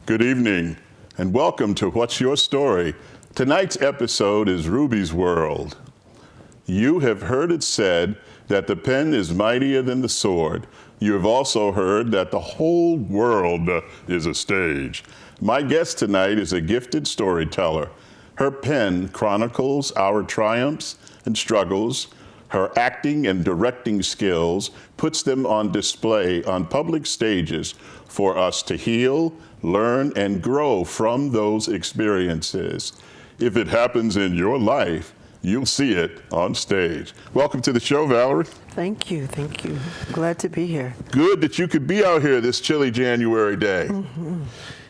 Good evening, and welcome to What's Your Story? Tonight's episode is Ruby's World. You have heard it said that the pen is mightier than the sword. You have also heard that the whole world is a stage. My guest tonight is a gifted storyteller. Her pen chronicles our triumphs and struggles. Her acting and directing skills puts them on display on public stages for us to heal, learn, and grow from those experiences. If it happens in your life, you'll see it on stage. Welcome to the show, Valerie. Thank you. Glad to be here. Good that you could be out here this chilly January day. Mm-hmm.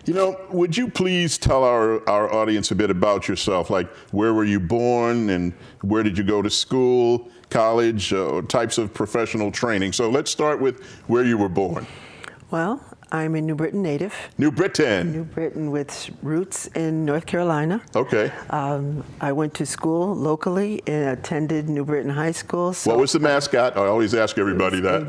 You know, would you please tell our audience a bit about yourself? Like, where were you born and where did you go to school, college, types of professional training? So let's start with where you were born. Well, I'm a New Britain native. New Britain. New Britain with roots in North Carolina. Okay. I went to school locally and attended New Britain High School. So what was the mascot? I always ask everybody that.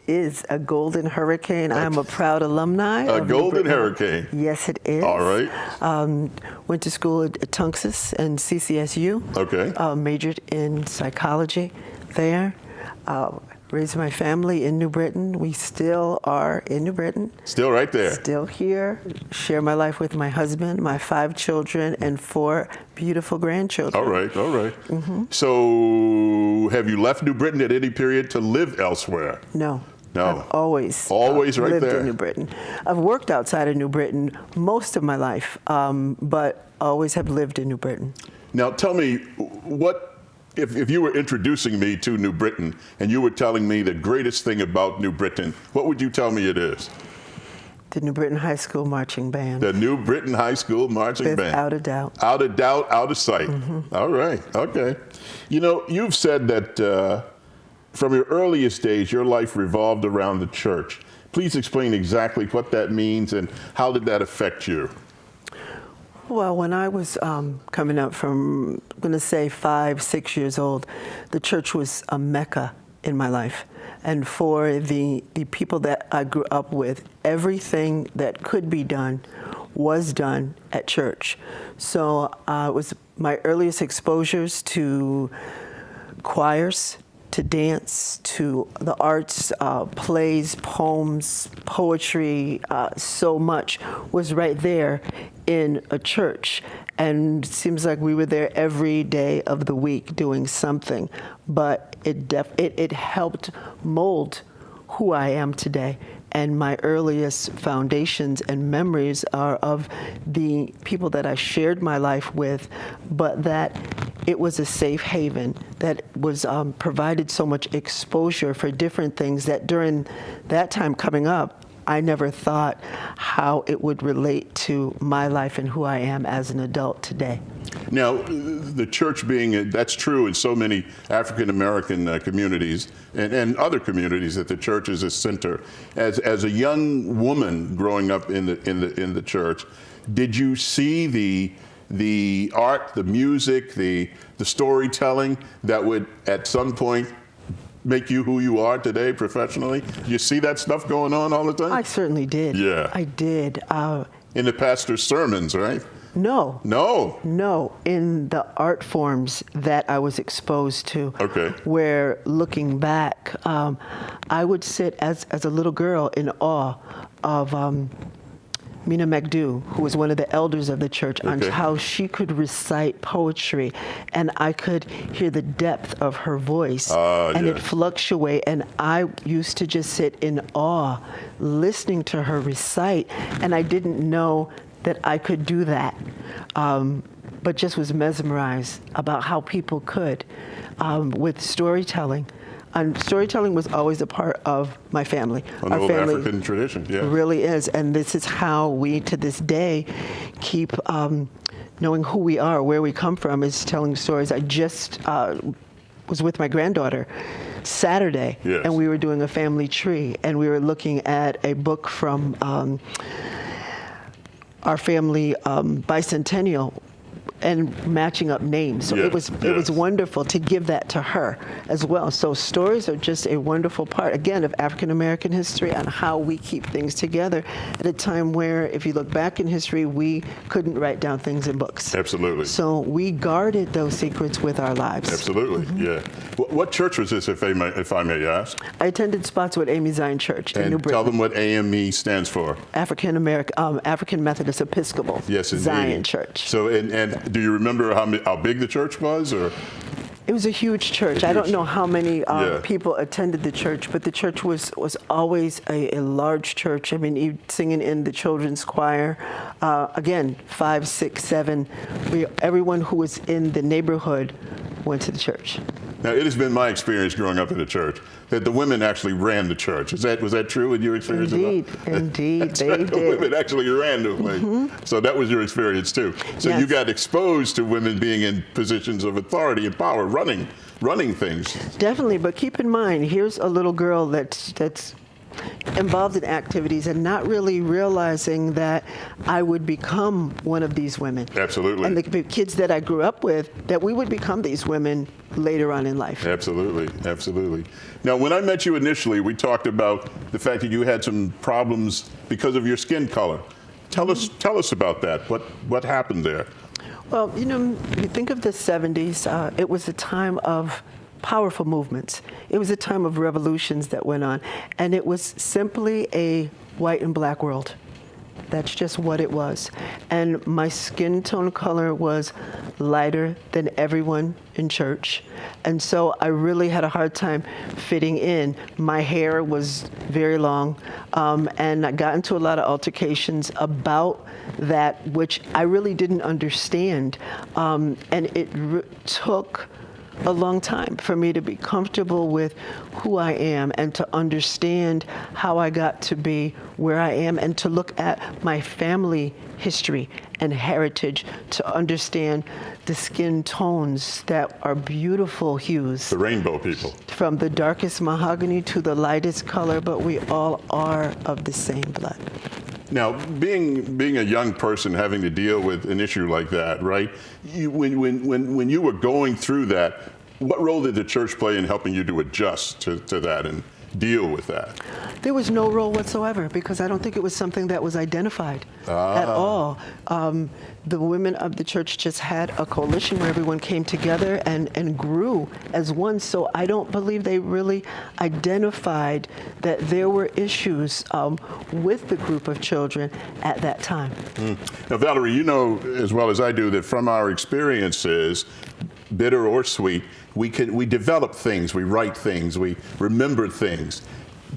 Is a golden hurricane. I'm a proud alumni. A golden hurricane. Yes, it is. All right. Went to school at Tunxus and CCSU. Okay. Majored in psychology there. Raised my family in New Britain. We still are in New Britain. Still right there. Still here. Share my life with my husband, my 5 children, and 4 beautiful grandchildren. All right. Mm-hmm. So have you left New Britain at any period to live elsewhere? No. No. I've always right lived there in New Britain. I've worked outside of New Britain most of my life, but always have lived in New Britain. Now tell me, if you were introducing me to New Britain and you were telling me the greatest thing about New Britain, what would you tell me it is? The New Britain High School Marching Band. The New Britain High School Marching Band. Without a doubt. Out of doubt, out of sight. Mm-hmm. All right, okay. You know, you've said that from your earliest days, your life revolved around the church. Please explain exactly what that means and how did that affect you? Well, when I was coming up from, I'm going to say 5, 6 years old, the church was a mecca in my life. And for the people that I grew up with, everything that could be done was done at church. So it was my earliest exposures to choirs, to dance, to the arts, plays, poems, poetry, so much was right there in a church. And it seems like we were there every day of the week doing something. But it helped mold who I am today. And my earliest foundations and memories are of the people that I shared my life with, but that it was a safe haven, that was provided so much exposure for different things that during that time coming up, I never thought how it would relate to my life and who I am as an adult today. Now, the church that's true in so many African American communities and other communities, that the church is a center. As a young woman growing up in the church, did you see the art, the music, the storytelling that would at some point make you who you are today professionally? You see that stuff going on all the time? I certainly did. Yeah. I did. In the pastor's sermons, right? No. No. In the art forms that I was exposed to. Okay. Where looking back, I would sit as a little girl in awe of Mina McDo, who was one of the elders of the church, on how she could recite poetry, and I could hear the depth of her voice, and it fluctuate, and I used to just sit in awe, listening to her recite, and I didn't know that I could do that, but just was mesmerized about how people could, with storytelling. And storytelling was always a part of my family. Our family African tradition, yeah. Really is, and this is how we, to this day, keep knowing who we are, where we come from, is telling stories. I just was with my granddaughter Saturday, and we were doing a family tree, and we were looking at a book from our family bicentennial and matching up names. So Yeah, it was yes. wonderful to give that to her as well. So stories are just a wonderful part, again, of African American history and how we keep things together at a time where, if you look back in history, we couldn't write down things in books. Absolutely. So we guarded those secrets with our lives. Absolutely, yeah. What church was this, if I may ask? I attended Spotswood Amy Zion Church in New And tell Britain. them what AME stands for. African Methodist Episcopal Yes, indeed. Zion Church. So, and do you remember how big the church was, or? It was a huge church. I don't know how many Yeah. people attended the church, but the church was always a large church. I mean, you singing in the children's choir. Again, 5, 6, 7. Everyone who was in the neighborhood went to the church. Now, it has been my experience growing up in the church that the women actually ran the church. Was that true in your experience? Indeed, they The did. women actually ran the place. So that was your experience too. So you Yes. got exposed to women being in positions of authority and power, running things. Definitely, but keep in mind, here's a little girl that's involved in activities and not really realizing that I would become one of these women. Absolutely. And the kids that I grew up with, that we would become these women later on in life. Absolutely, absolutely. Now, when I met you initially, we talked about the fact that you had some problems because of your skin color. Tell us about that. What happened there? Well, you think of the 70s, it was a time of powerful movements. It was a time of revolutions that went on, and it was simply a white and black world. That's just what it was. And my skin tone color was lighter than everyone in church. And so I really had a hard time fitting in. My hair was very long, and I got into a lot of altercations about that, which I really didn't understand. And it took a long time for me to be comfortable with who I am and to understand how I got to be where I am, and to look at my family history and heritage to understand the skin tones that are beautiful hues. The rainbow people. From the darkest mahogany to the lightest color, but we all are of the same blood. Now, being a young person having to deal with an issue like that, right? When you were going through that, what role did the church play in helping you to adjust to that and deal with that? There was no role whatsoever, because I don't think it was something that was identified at all. The women of the church just had a coalition where everyone came together and grew as one. So I don't believe they really identified that there were issues with the group of children at that time. Now, Valerie, you know as well as I do that from our experiences, bitter or sweet, we develop things, we write things, we remember things.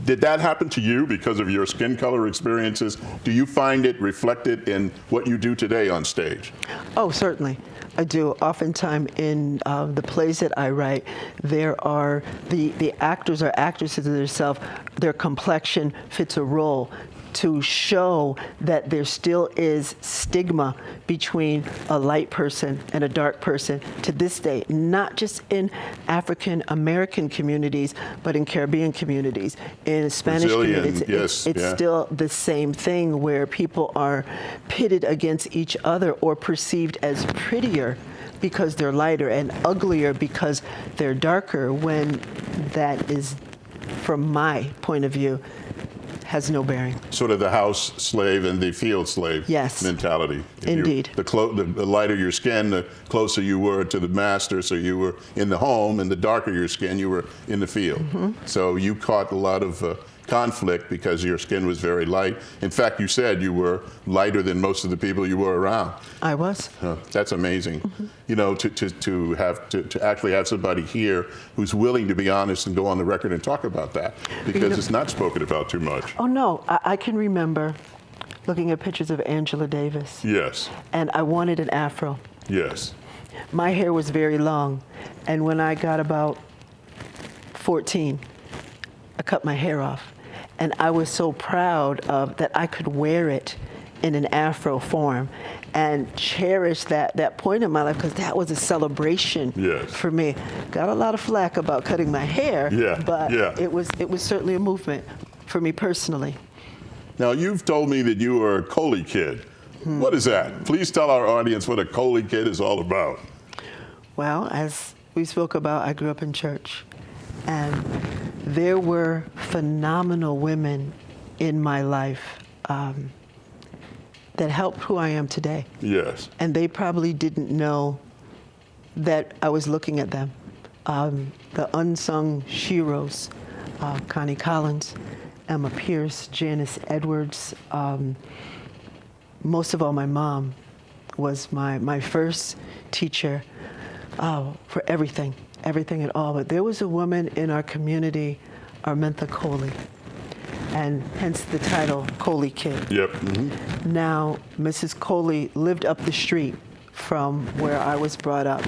Did that happen to you because of your skin color experiences? Do you find it reflected in what you do today on stage? Oh, certainly. I do. Oftentimes in the plays that I write, there are the actors or actresses themselves, their complexion fits a role to show that there still is stigma between a light person and a dark person to this day, not just in African American communities, but in Caribbean communities, in Spanish Brazilian, communities. yes, It's yeah. still the same thing, where people are pitted against each other or perceived as prettier because they're lighter and uglier because they're darker, when that is, from my point of view, has no bearing. Sort of the house slave and the field slave Yes. mentality. Indeed. The lighter your skin, the closer you were to the master, so you were in the home, and the darker your skin, you were in the field. So you caught a lot of conflict because your skin was very light. In fact, you said you were lighter than most of the people you were around. I was. That's amazing. You know, to actually have somebody here who's willing to be honest and go on the record and talk about that, because it's not spoken about too much. Oh, no. I can remember looking at pictures of Angela Davis, Yes, and I wanted an afro. yes. My hair was very long, and when I got about 14, I cut my hair off. And I was so proud of that I could wear it in an afro form and cherish that point in my life, because that was a celebration Yes. for me. Got a lot of flack about cutting my hair, Yeah, but yeah. it was certainly a movement for me personally. Now, you've told me that you were a Coley kid. What is that? Please tell our audience what a Coley kid is all about. Well, as we spoke about, I grew up in church, and there were phenomenal women in my life that helped who I am today. Yes. And they probably didn't know that I was looking at them. The unsung heroes, Connie Collins, Emma Pierce, Janice Edwards. Most of all, my mom was my first teacher for everything at all. But there was a woman in our community, Armentha Coley, and hence the title, Coley Kid. Yep. Mm-hmm. Now, Mrs. Coley lived up the street from where I was brought up,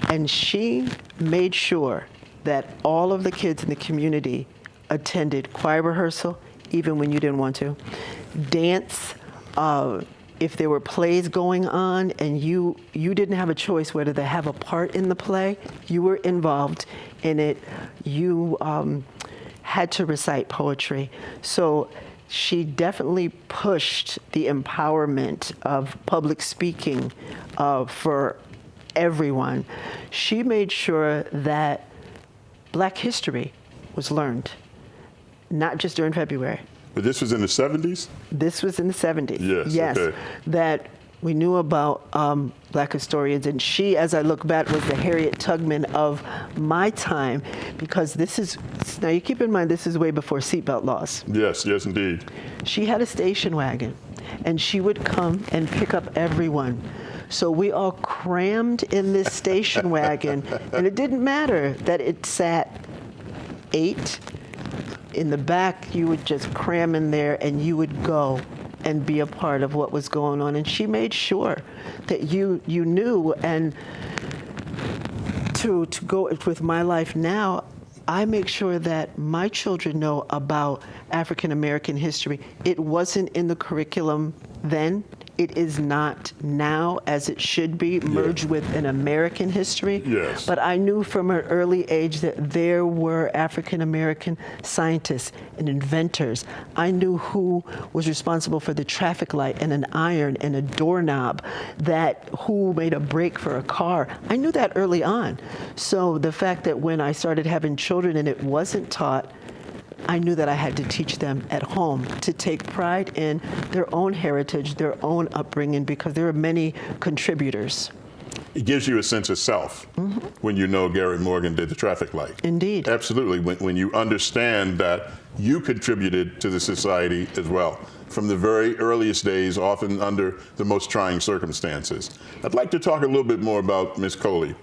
and she made sure that all of the kids in the community attended choir rehearsal, even when you didn't want to, dance, if there were plays going on and you didn't have a choice whether to have a part in the play, you were involved in it. You had to recite poetry. So she definitely pushed the empowerment of public speaking for everyone. She made sure that Black history was learned, not just during February. But this was in the 70s? This was in the 70s. Yes, okay. That we knew about Black historians, and she, as I look back, was the Harriet Tubman of my time, because this is, now you keep in mind, this is way before seatbelt laws. Yes, yes, indeed. She had a station wagon, and she would come and pick up everyone. So we all crammed in this station wagon, and it didn't matter that it sat 8 in the back. You would just cram in there, and you would go and be a part of what was going on. And she made sure that you knew. And to go with my life now, I make sure that my children know about African American history. It wasn't in the curriculum then. It is not now, as it should be, merged with an American history. Yes. But I knew from an early age that there were African American scientists and inventors. I knew who was responsible for the traffic light and an iron and a doorknob, who made a brake for a car. I knew that early on. So the fact that when I started having children and it wasn't taught, I knew that I had to teach them at home to take pride in their own heritage, their own upbringing, because there are many contributors. It gives you a sense of self when you know Gary Morgan did the traffic light. Indeed. Absolutely. When you understand that you contributed to the society as well, from the very earliest days, often under the most trying circumstances. I'd like to talk a little bit more about Miss Coley.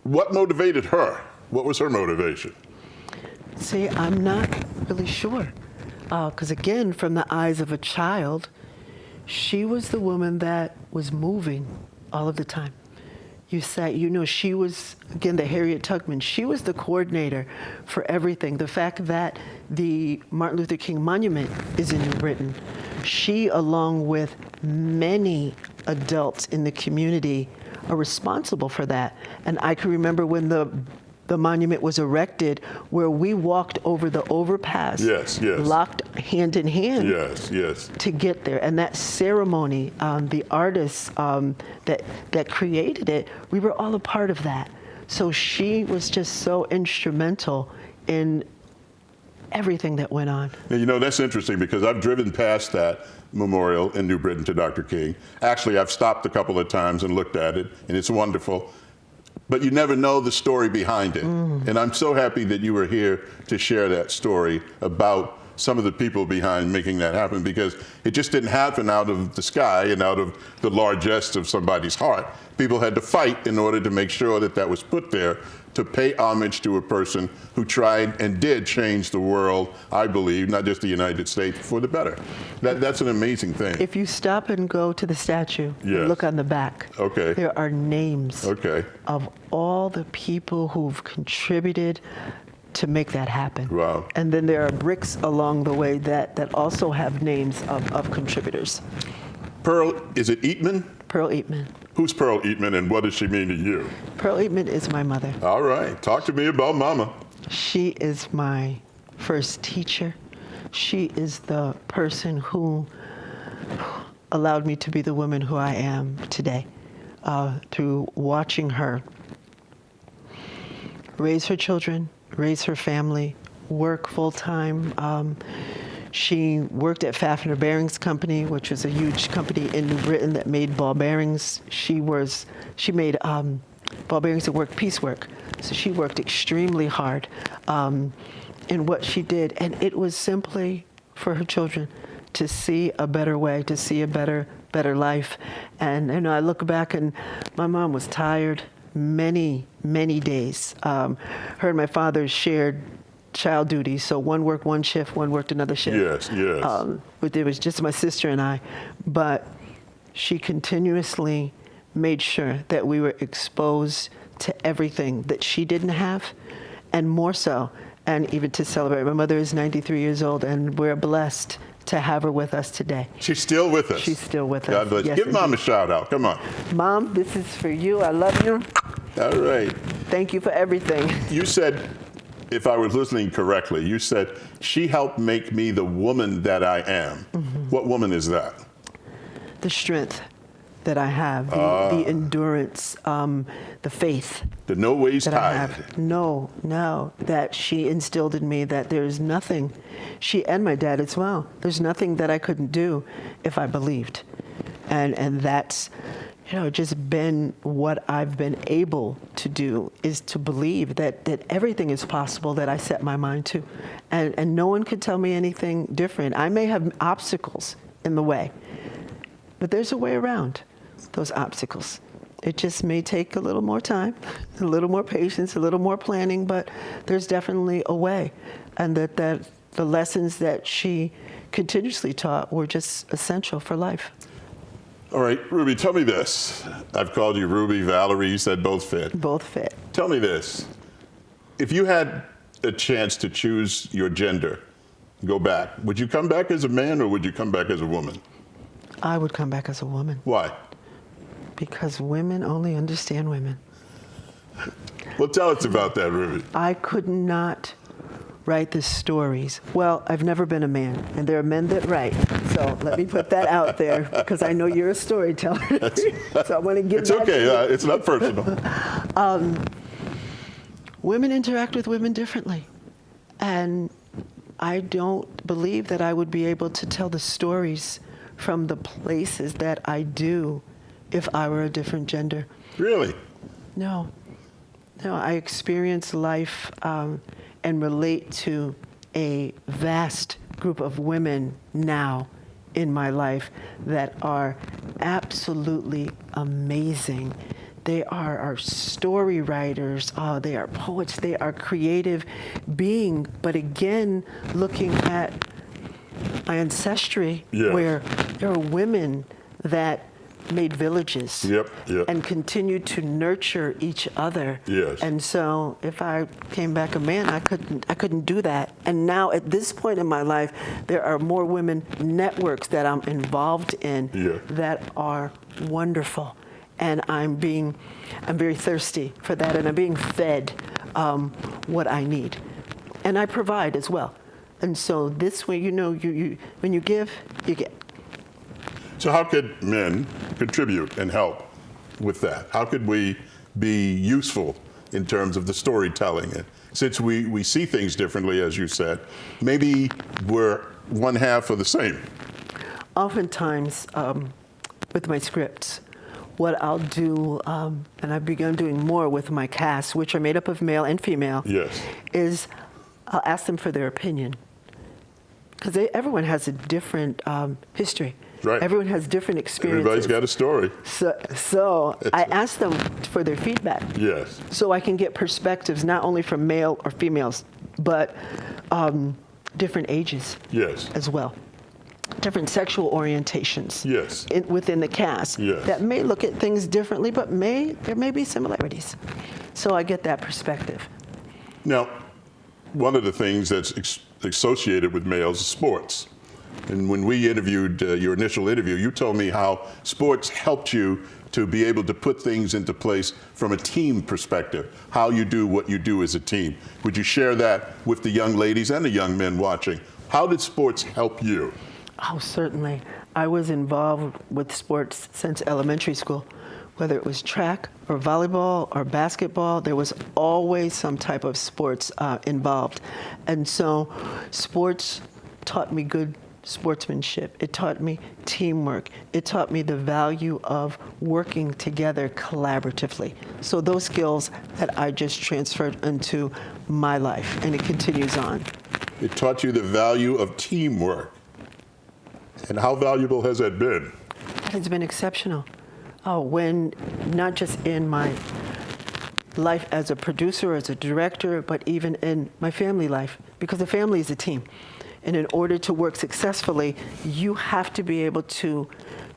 What motivated her? What was her motivation? See, I'm not really sure. Because again, from the eyes of a child, she was the woman that was moving all of the time. She was, again, the Harriet Tubman. She was the coordinator for everything. The fact that the Martin Luther King Monument is in New Britain, she, along with many adults in the community, are responsible for that. And I can remember when the monument was erected, where we walked over the overpass, locked hand in hand, to get there. And that ceremony, the artists that created it, we were all a part of that. So she was just so instrumental in everything that went on. Now, that's interesting, because I've driven past that memorial in New Britain to Dr. King. Actually, I've stopped a couple of times and looked at it, and it's wonderful. But you never know the story behind it. And I'm so happy that you were here to share that story about some of the people behind making that happen, because it just didn't happen out of the sky and out of the largesse of somebody's heart. People had to fight in order to make sure that that was put there, to pay homage to a person who tried and did change the world, I believe, not just the United States, for the better. That's an amazing thing. If you stop and go to the statue, and look on the back, there are names of all the people who've contributed to make that happen. Wow. And then there are bricks along the way that also have names of contributors. Pearl, is it Eatman? Pearl Eatman. Who's Pearl Eatman, and what does she mean to you? Pearl Eatman is my mother. All right. Talk to me about Mama. She is my first teacher. She is the person who allowed me to be the woman who I am today, through watching her raise her children, raise her family, work full-time. She worked at Pfaffner Bearings Company, which was a huge company in New Britain that made ball bearings. She made ball bearings that worked piecework. So she worked extremely hard in what she did. And it was simply for her children to see a better way, to see a better life. And I look back and my mom was tired many days. Her and my father shared child duties, so one worked one shift, one worked another shift. Yes. But it was just my sister and I. But she continuously made sure that we were exposed to everything that she didn't have, and more so, and even to celebrate. My mother is 93 years old, and we're blessed to have her with us today. She's still with us. She's still with us. God bless. Yes, Give Mom a indeed. shout out. Come on. Mom, this is for you. I love you. All right. Thank you for everything. You said, if I was listening correctly, you said, she helped make me the woman that I am. Mm-hmm. What woman is that? The strength that I have, the endurance, the faith. The no ways that tied. I have. No, that she instilled in me that there's nothing, she and my dad as well, there's nothing that I couldn't do if I believed. And that's, just been what I've been able to do, is to believe that everything is possible that I set my mind to. And no one could tell me anything different. I may have obstacles in the way, but there's a way around those obstacles. It just may take a little more time, a little more patience, a little more planning, but there's definitely a way. And that the lessons that she continuously taught were just essential for life. All right, Ruby, tell me this. I've called you Ruby, Valerie, you said both fit. Both fit. Tell me this. If you had a chance to choose your gender, go back, would you come back as a man or would you come back as a woman? I would come back as a woman. Why? Because women only understand women. Well, tell us about that, Ruby. I could not write the stories. Well, I've never been a man, and there are men that write. So let me put that out there, because I know you're a storyteller. So I want to give It's that okay. to you. It's not personal. Women interact with women differently. And I don't believe that I would be able to tell the stories from the places that I do if I were a different gender. Really? No, I experience life and relate to a vast group of women now in my life that are absolutely amazing. They are our story writers, they are poets, they are creative beings, but again, looking at my ancestry, Yeah. where there are women that made villages Yep. and continued to nurture each other. Yes. And so if I came back a man, I couldn't do that. And now at this point in my life, there are more women networks that I'm involved in that are wonderful. And I'm very thirsty for that, and I'm being fed what I need. And I provide as well. And so this way, you when you give, you get. So how could men contribute and help with that? How could we be useful in terms of the storytelling? And since we see things differently, as you said, maybe we're one half of the same. Oftentimes, with my scripts, what I'll do, and I've begun doing more with my cast, which are made up of male and female, Yes. is I'll ask them for their opinion. Because everyone has a different history. Right. Everyone has different experiences. Everybody's got a story. So I ask them for their feedback. Yes. So I can get perspectives not only from male or females, but different ages Yes. as well. Different sexual orientations Yes. within the cast Yes. that may look at things differently, but there may be similarities. So I get that perspective. Now, one of the things that's associated with males is sports. And when we interviewed your initial interview, you told me how sports helped you to be able to put things into place from a team perspective, how you do what you do as a team. Would you share that with the young ladies and the young men watching? How did sports help you? Oh, certainly. I was involved with sports since elementary school. Whether it was track or volleyball or basketball, there was always some type of sports involved. And so sports taught me good sportsmanship. It taught me teamwork. It taught me the value of working together collaboratively. So those skills that I just transferred into my life, and it continues on. It taught you the value of teamwork. And how valuable has that been? It's been exceptional. When not just in my life as a producer, as a director, but even in my family life, because the family is a team. And in order to work successfully, you have to be able to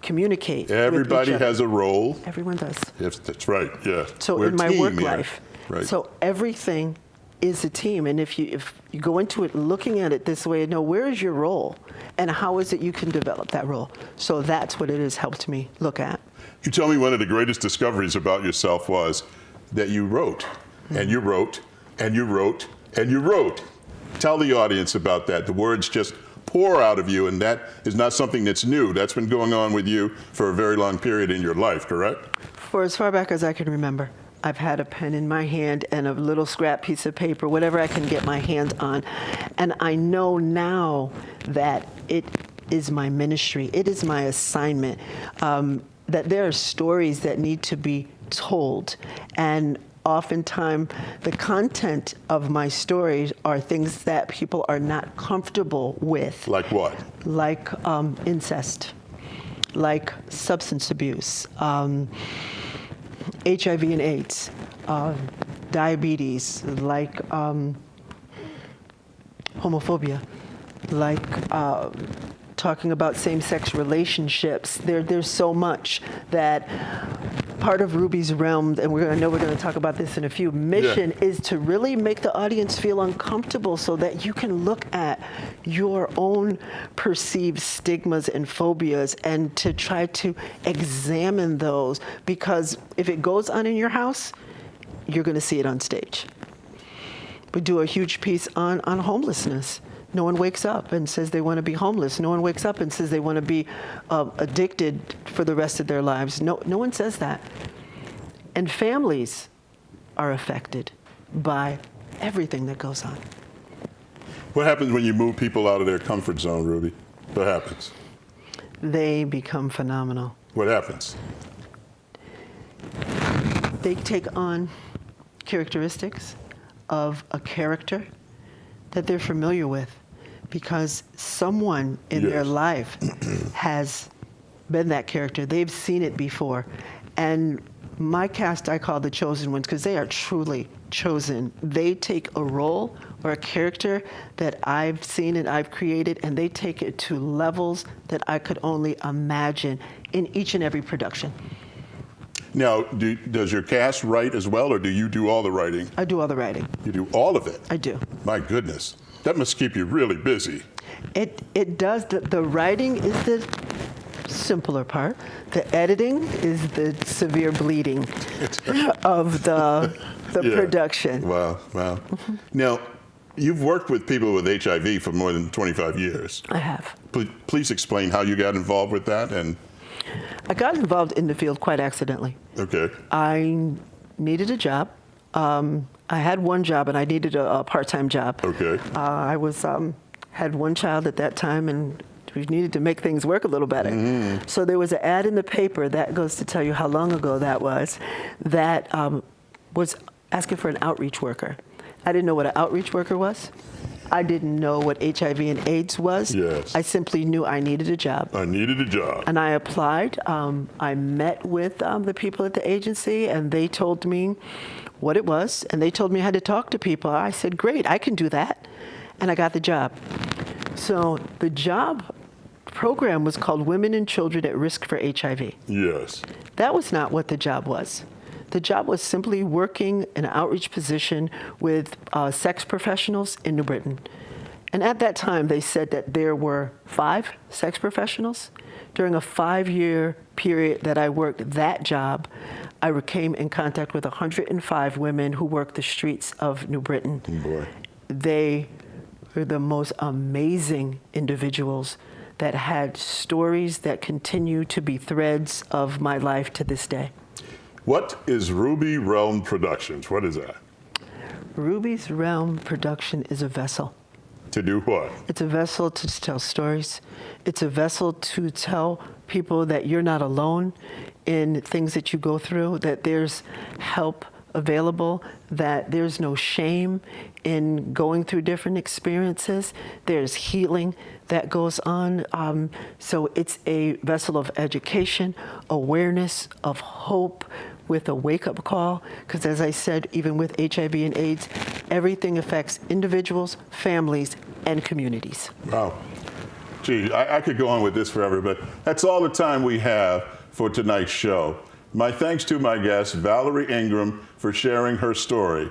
communicate. Everybody with each other. has a role. Everyone does. Yes, that's right, yeah. So We're in a my team work here. life, Right. so everything is a team. And if you go into it looking at it this way, know where is your role and how is it you can develop that role. So that's what it has helped me look at. You tell me one of the greatest discoveries about yourself was that you wrote, and you wrote, and you wrote, and you wrote. Tell the audience about that. The words just pour out of you, and that is not something that's new. That's been going on with you for a very long period in your life, correct? For as far back as I can remember, I've had a pen in my hand and a little scrap piece of paper, whatever I can get my hands on. And I know now that it is my ministry. It is my assignment. That there are stories that need to be told. And oftentimes, the content of my stories are things that people are not comfortable with. Like what? Like incest, like substance abuse, HIV and AIDS, diabetes, like homophobia, like talking about same-sex relationships. There's so much that part of Ruby's realm, and I know we're going to talk about this in a few, mission is to really make the audience feel uncomfortable so that you can look at your own perceived stigmas and phobias and to try to examine those, because if it goes on in your house, you're going to see it on stage. We do a huge piece on homelessness. No one wakes up and says they want to be homeless. No one wakes up and says they want to be addicted for the rest of their lives. No one says that. And families are affected by everything that goes on. What happens when you move people out of their comfort zone, Ruby? What happens? They become phenomenal. What happens? They take on characteristics of a character that they're familiar with, because someone in their life has been that character. They've seen it before. And my cast I call the chosen ones, because they are truly chosen. They take a role or a character that I've seen and I've created, and they take it to levels that I could only imagine in each and every production. Now, does your cast write as well, or do you do all the writing? I do all the writing. You do all of it? I do. My goodness. That must keep you really busy. It does. The writing is the simpler part. The editing is the severe bleeding of the production. Wow. Mm-hmm. Now, you've worked with people with HIV for more than 25 years. I have. Please explain how you got involved with that. And I got involved in the field quite accidentally. okay. I needed a job. I had one job and I needed a part-time job. Okay. I had one child at that time, and we needed to make things work a little better. Mm-hmm. So there was an ad in the paper that goes to tell you how long ago that was asking for an outreach worker. I didn't know what an outreach worker was. I didn't know what HIV and AIDS was. Yes. I simply knew I needed a job. I needed a job. And I applied. I met with the people at the agency, and they told me what it was, and they told me I had to talk to people. I said, great, I can do that. And I got the job. So the job program was called Women and Children at Risk for HIV. Yes. That was not what the job was. The job was simply working in an outreach position with sex professionals in New Britain. And at that time, they said that there were 5 sex professionals. During a 5-year period that I worked that job, I came in contact with 105 women who worked the streets of New Britain. Boy. They were the most amazing individuals that had stories that continue to be threads of my life to this day. What is Ruby Realm Productions? What is that? Ruby's Realm Production is a vessel. To do what? It's a vessel to tell stories. It's a vessel to tell people that you're not alone in things that you go through, that there's help available, that there's no shame in going through different experiences. There's healing that goes on. So it's a vessel of education, awareness, of hope, with a wake-up call, because as I said, even with HIV and AIDS, everything affects individuals, families, and communities. Wow. Gee, I could go on with this forever, but that's all the time we have for tonight's show. My thanks to my guest, Valerie Ingram, for sharing her story.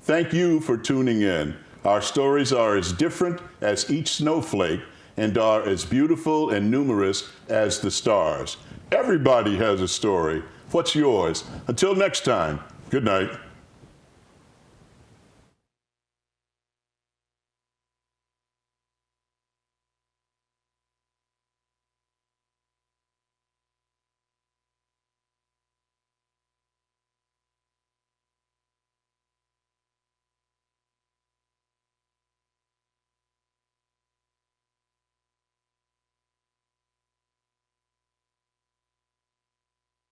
Thank you for tuning in. Our stories are as different as each snowflake and are as beautiful and numerous as the stars. Everybody has a story. What's yours? Until next time, good night.